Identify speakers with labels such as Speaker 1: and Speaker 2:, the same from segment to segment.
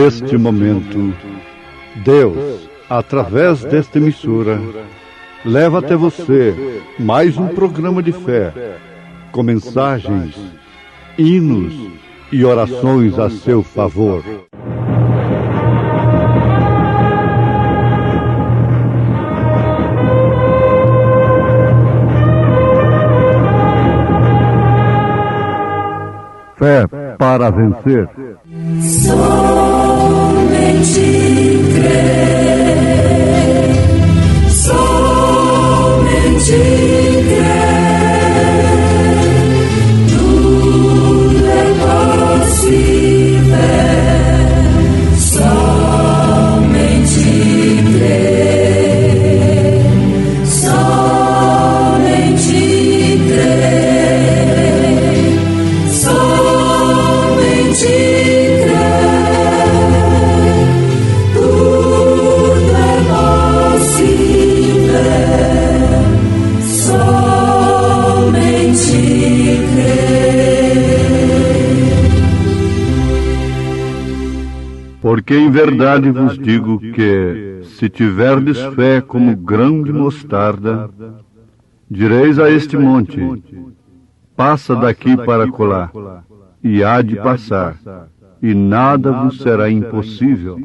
Speaker 1: Neste momento, Deus, através desta emissora, leva até você mais um programa de fé, com mensagens, hinos e orações a seu favor. Fé para vencer.
Speaker 2: Somente crer, somente crer, tudo é possível, somente crer, somente crer, somente
Speaker 1: Porque em verdade vos digo que, se tiverdes fé como grão de mostarda, direis a este monte, passa daqui para colar, e há de passar, e nada vos será impossível.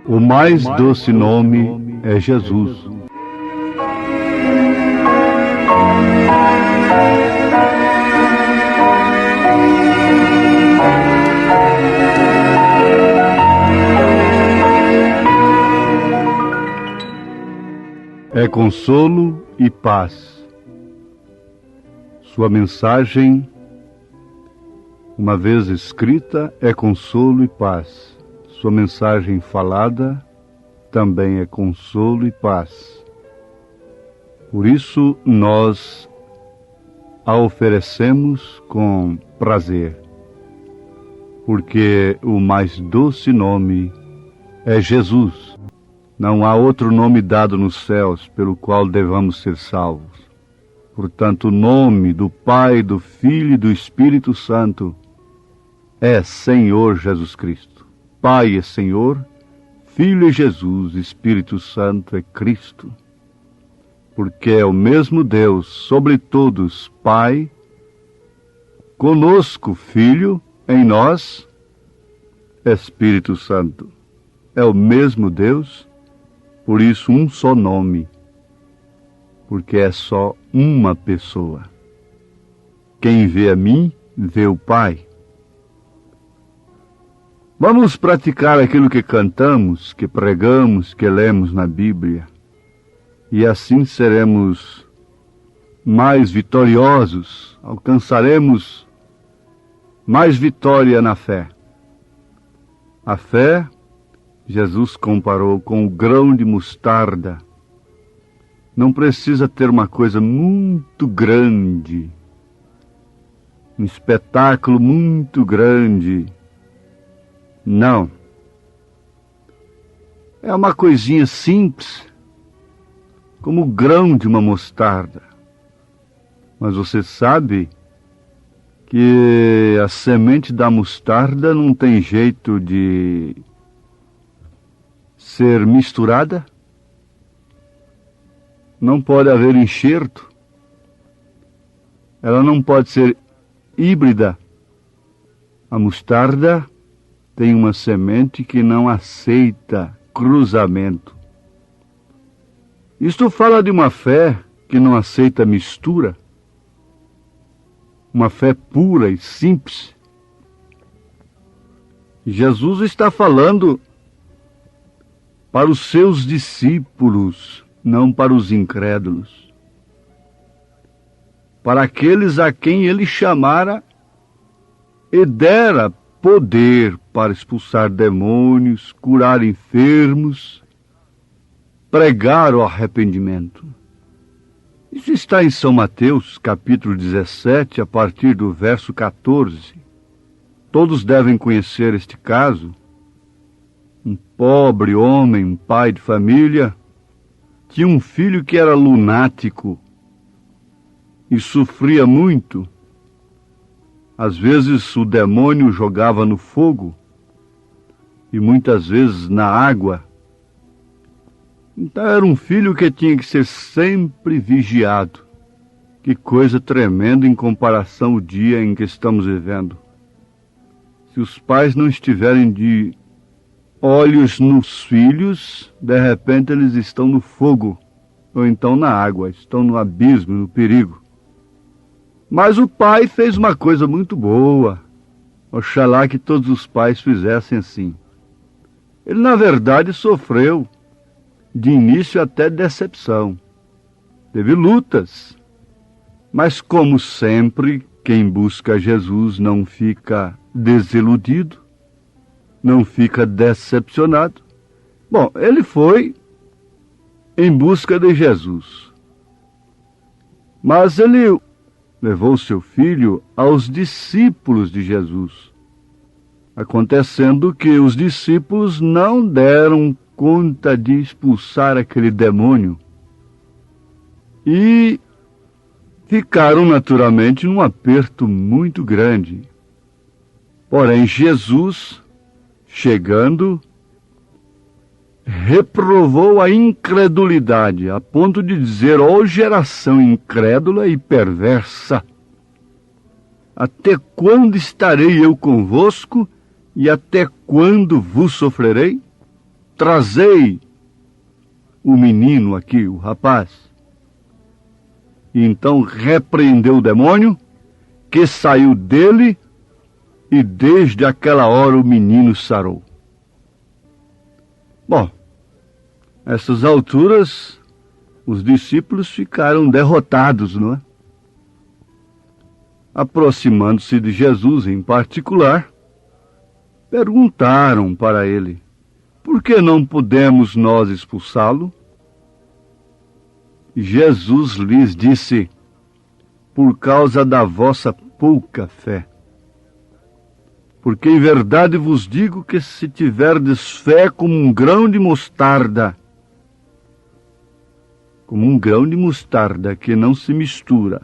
Speaker 1: O mais doce nome é Jesus. É consolo e paz. Sua mensagem, uma vez escrita, é consolo e paz. Sua mensagem falada também é consolo e paz. Por isso nós a oferecemos com prazer, porque o mais doce nome é Jesus. Não há outro nome dado nos céus pelo qual devamos ser salvos. Portanto, o nome do Pai, do Filho e do Espírito Santo é Senhor Jesus Cristo. Pai é Senhor, Filho é Jesus, Espírito Santo é Cristo. Porque é o mesmo Deus, sobre todos, Pai, conosco, Filho, em nós, Espírito Santo. É o mesmo Deus, por isso um só nome, porque é só uma pessoa. Quem vê a mim, vê o Pai. Vamos praticar aquilo que cantamos, que pregamos, que lemos na Bíblia. E assim seremos mais vitoriosos, alcançaremos mais vitória na fé. A fé, Jesus comparou com o grão de mostarda. Não precisa ter uma coisa muito grande, um espetáculo muito grande. Não. É uma coisinha simples, como o grão de uma mostarda. Mas você sabe que a semente da mostarda não tem jeito de ser misturada? Não pode haver enxerto. Ela não pode ser híbrida. A mostarda tem uma semente que não aceita cruzamento. Isto fala de uma fé que não aceita mistura, uma fé pura e simples. Jesus está falando para os seus discípulos, não para os incrédulos, para aqueles a quem ele chamara e dera poder para expulsar demônios, curar enfermos, pregar o arrependimento. Isso está em São Mateus, capítulo 17, a partir do verso 14. Todos devem conhecer este caso, um pobre homem, um pai de família, tinha um filho que era lunático e sofria muito. Às vezes o demônio o jogava no fogo e muitas vezes na água. Então era um filho que tinha que ser sempre vigiado. Que coisa tremenda em comparação ao dia em que estamos vivendo. Se os pais não estiverem de olhos nos filhos, de repente eles estão no fogo, ou então na água, estão no abismo, no perigo. Mas o pai fez uma coisa muito boa. Oxalá que todos os pais fizessem assim. Ele, na verdade, sofreu, de início até decepção. Teve lutas. Mas, como sempre, quem busca Jesus não fica desiludido, não fica decepcionado. Bom, ele foi em busca de Jesus. Mas ele levou seu filho aos discípulos de Jesus, acontecendo que os discípulos não deram conta de expulsar aquele demônio e ficaram naturalmente num aperto muito grande. Porém, Jesus, chegando, reprovou a incredulidade, a ponto de dizer: ó geração incrédula e perversa, até quando estarei eu convosco e até quando vos sofrerei? Trazei o menino aqui, o rapaz. E então repreendeu o demônio, que saiu dele, e desde aquela hora o menino sarou. Bom, nessas alturas, os discípulos ficaram derrotados, não é? Aproximando-se de Jesus em particular, perguntaram para ele: por que não podemos nós expulsá-lo? Jesus lhes disse: por causa da vossa pouca fé. Porque em verdade vos digo que se tiverdes fé como um grão de mostarda, que não se mistura,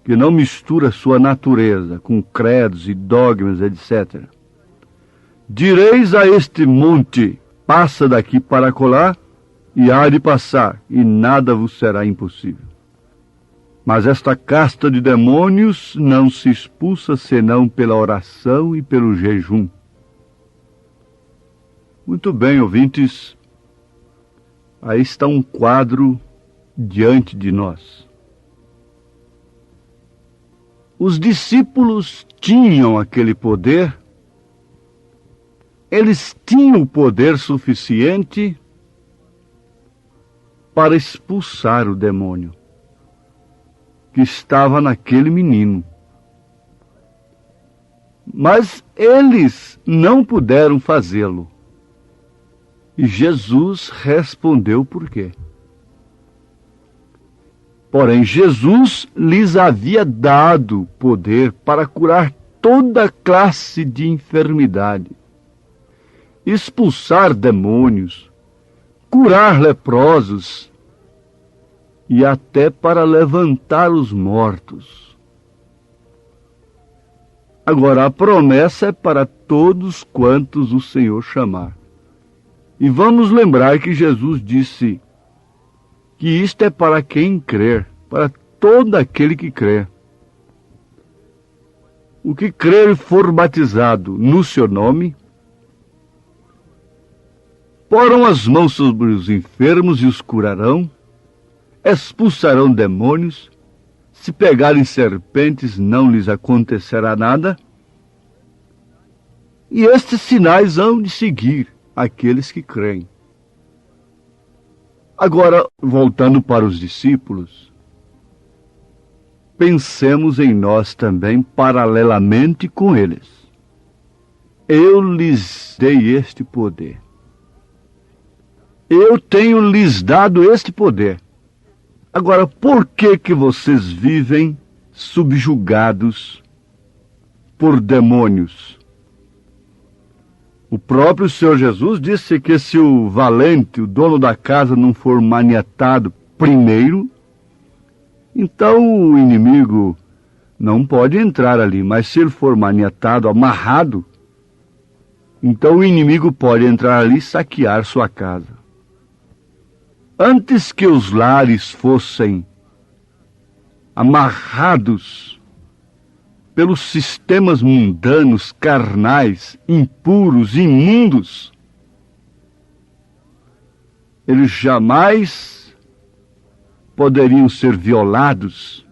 Speaker 1: que não mistura sua natureza com credos e dogmas, etc. Direis a este monte: passa daqui para acolá, e há de passar, e nada vos será impossível. Mas esta casta de demônios não se expulsa senão pela oração e pelo jejum. Muito bem, ouvintes, aí está um quadro diante de nós. Os discípulos tinham aquele poder, eles tinham o poder suficiente para expulsar o demônio que estava naquele menino. Mas eles não puderam fazê-lo. E Jesus respondeu por quê. Porém, Jesus lhes havia dado poder para curar toda classe de enfermidade, expulsar demônios, curar leprosos e até para levantar os mortos. Agora, a promessa é para todos quantos o Senhor chamar. E vamos lembrar que Jesus disse que isto é para quem crer, para todo aquele que crer. O que crer e for batizado no seu nome, porão as mãos sobre os enfermos e os curarão, expulsarão demônios, se pegarem serpentes não lhes acontecerá nada, e estes sinais hão de seguir aqueles que creem. Agora, voltando para os discípulos, pensemos em nós também paralelamente com eles. Eu lhes dei este poder. Eu tenho lhes dado este poder. Agora, por que vocês vivem subjugados por demônios? O próprio Senhor Jesus disse que se o valente, o dono da casa, não for maniatado primeiro, então o inimigo não pode entrar ali. Mas se ele for maniatado, amarrado, então o inimigo pode entrar ali e saquear sua casa. Antes que os lares fossem amarrados pelos sistemas mundanos, carnais, impuros, imundos, eles jamais poderiam ser violados.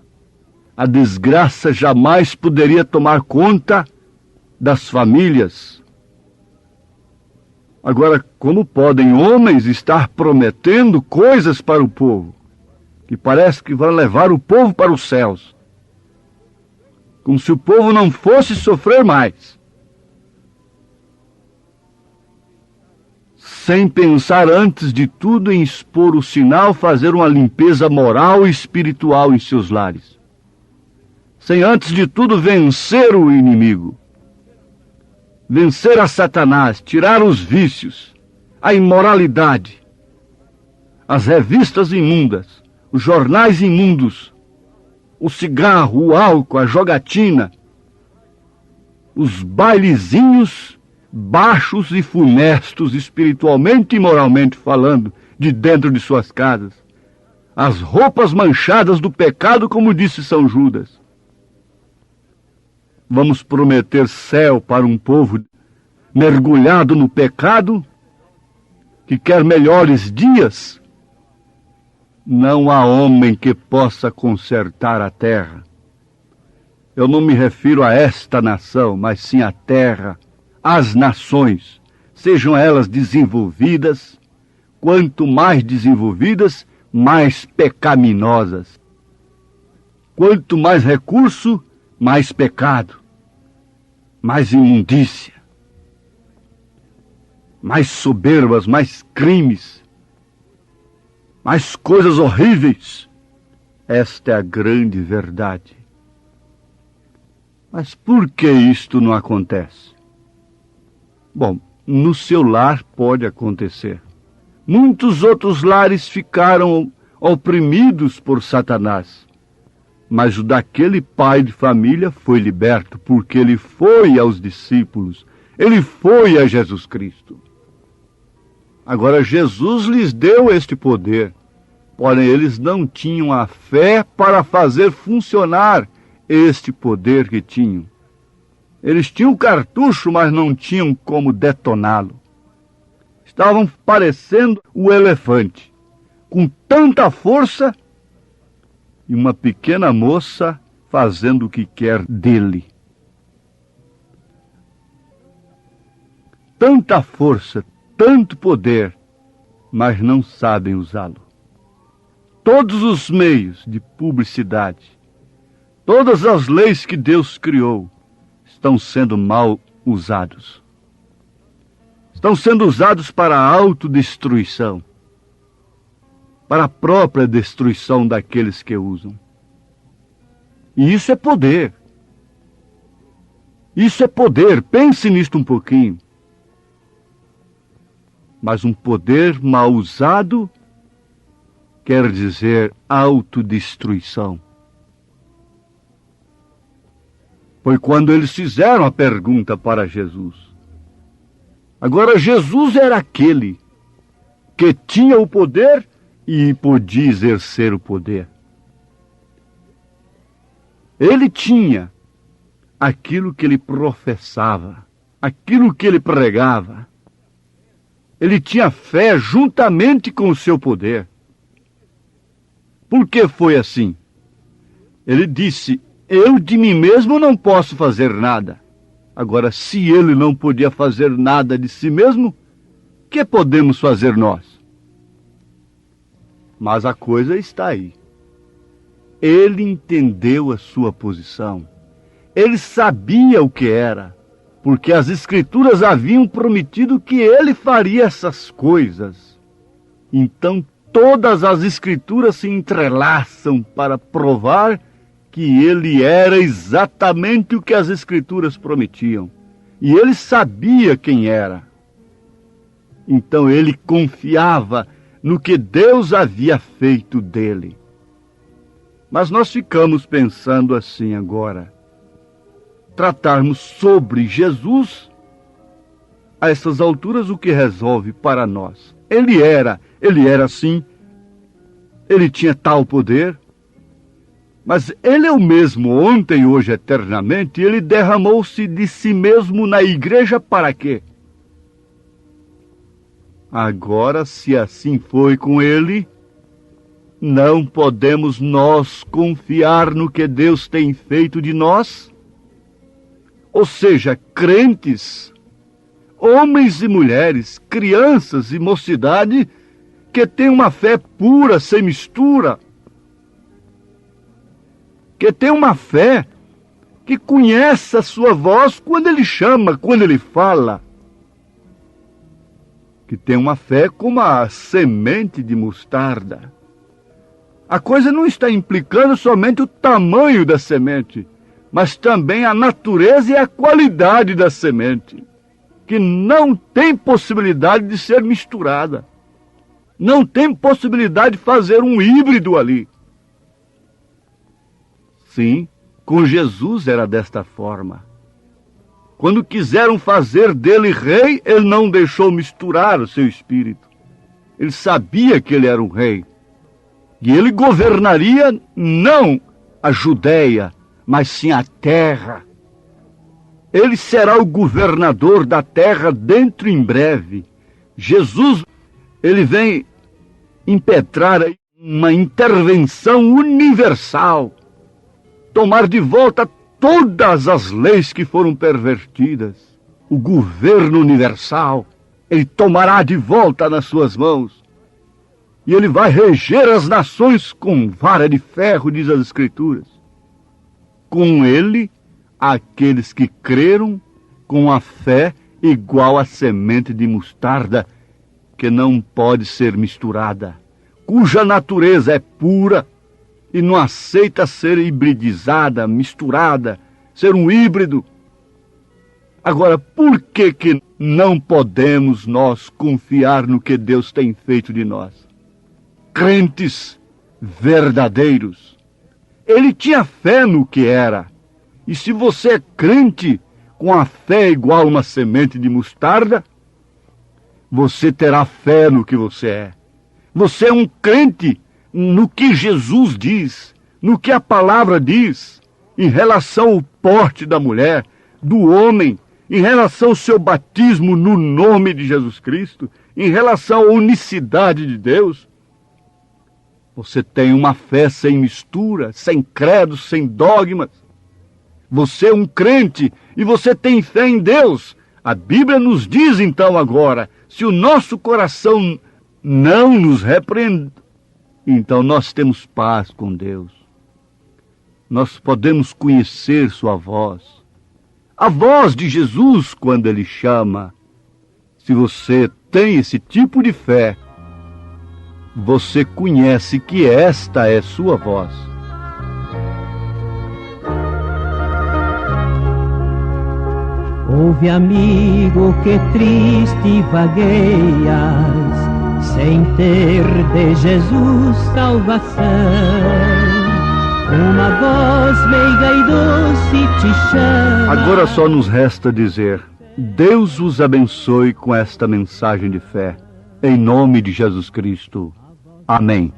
Speaker 1: A desgraça jamais poderia tomar conta das famílias. Agora, como podem homens estar prometendo coisas para o povo, que parece que vão levar o povo para os céus, como se o povo não fosse sofrer mais, sem pensar antes de tudo em expor o sinal, fazer uma limpeza moral e espiritual em seus lares, sem antes de tudo vencer o inimigo, vencer a Satanás, tirar os vícios, a imoralidade, as revistas imundas, os jornais imundos, o cigarro, o álcool, a jogatina, os bailezinhos baixos e funestos, espiritualmente e moralmente falando, de dentro de suas casas, as roupas manchadas do pecado, como disse São Judas. Vamos prometer céu para um povo mergulhado no pecado, que quer melhores dias? Não há homem que possa consertar a terra. Eu não me refiro a esta nação, mas sim à terra, às nações, sejam elas desenvolvidas. Quanto mais desenvolvidas, mais pecaminosas. Quanto mais recurso, mais pecado, mais imundícia, mais soberbas, mais crimes, mais coisas horríveis. Esta é a grande verdade. Mas por que isto não acontece? Bom, no seu lar pode acontecer. Muitos outros lares ficaram oprimidos por Satanás. Mas o daquele pai de família foi liberto, porque ele foi aos discípulos, ele foi a Jesus Cristo. Agora, Jesus lhes deu este poder, porém eles não tinham a fé para fazer funcionar este poder que tinham. Eles tinham o cartucho, mas não tinham como detoná-lo. Estavam parecendo o elefante, com tanta força, e uma pequena moça fazendo o que quer dele. Tanta força, tanto poder, mas não sabem usá-lo. Todos os meios de publicidade, todas as leis que Deus criou, estão sendo mal usados. Estão sendo usados para a autodestruição, para a própria destruição daqueles que usam. E isso é poder. Isso é poder. Pense nisto um pouquinho. Mas um poder mal usado quer dizer autodestruição. Foi quando eles fizeram a pergunta para Jesus. Agora, Jesus era aquele que tinha o poder e podia exercer o poder. Ele tinha aquilo que ele professava, aquilo que ele pregava. Ele tinha fé juntamente com o seu poder. Por que foi assim? Ele disse: eu de mim mesmo não posso fazer nada. Agora, se ele não podia fazer nada de si mesmo, que podemos fazer nós? Mas a coisa está aí. Ele entendeu a sua posição. Ele sabia o que era, porque as Escrituras haviam prometido que ele faria essas coisas. Então, todas as Escrituras se entrelaçam para provar que ele era exatamente o que as Escrituras prometiam. E ele sabia quem era. Então ele confiava no que Deus havia feito dele. Mas nós ficamos pensando assim agora. Tratarmos sobre Jesus, a essas alturas, o que resolve para nós? Ele era assim, ele tinha tal poder, mas ele é o mesmo ontem, hoje, eternamente, e ele derramou-se de si mesmo na igreja para quê? Agora, se assim foi com ele, não podemos nós confiar no que Deus tem feito de nós? Ou seja, crentes, homens e mulheres, crianças e mocidade, que têm uma fé pura, sem mistura, que tem uma fé que conhece a sua voz quando ele chama, quando ele fala, que tem uma fé como a semente de mostarda. A coisa não está implicando somente o tamanho da semente, mas também a natureza e a qualidade da semente, que não tem possibilidade de ser misturada. Não tem possibilidade de fazer um híbrido ali. Sim, com Jesus era desta forma. Quando quiseram fazer dele rei, ele não deixou misturar o seu espírito. Ele sabia que ele era um rei. E ele governaria não a Judéia, mas sim a terra. Ele será o governador da terra dentro em breve. Jesus, ele vem impetrar uma intervenção universal, tomar de volta todas as leis que foram pervertidas. O governo universal, ele tomará de volta nas suas mãos. E ele vai reger as nações com vara de ferro, diz as Escrituras. Com ele, aqueles que creram com a fé igual à semente de mostarda, que não pode ser misturada, cuja natureza é pura e não aceita ser hibridizada, misturada, ser um híbrido. Agora, por que não podemos nós confiar no que Deus tem feito de nós? Crentes verdadeiros. Ele tinha fé no que era. E se você é crente com a fé igual a uma semente de mostarda, você terá fé no que você é. Você é um crente no que Jesus diz, no que a palavra diz, em relação ao porte da mulher, do homem, em relação ao seu batismo no nome de Jesus Cristo, em relação à unicidade de Deus. Você tem uma fé sem mistura, sem credo, sem dogmas. Você é um crente e você tem fé em Deus. A Bíblia nos diz então agora, se o nosso coração não nos repreende, então nós temos paz com Deus. Nós podemos conhecer sua voz. A voz de Jesus quando ele chama. Se você tem esse tipo de fé, você conhece que esta é sua voz.
Speaker 3: Ouve, amigo, que triste vagueias, sem ter de Jesus salvação. Uma voz meiga e doce te chama.
Speaker 1: Agora só nos resta dizer: Deus os abençoe com esta mensagem de fé. Em nome de Jesus Cristo. Amém.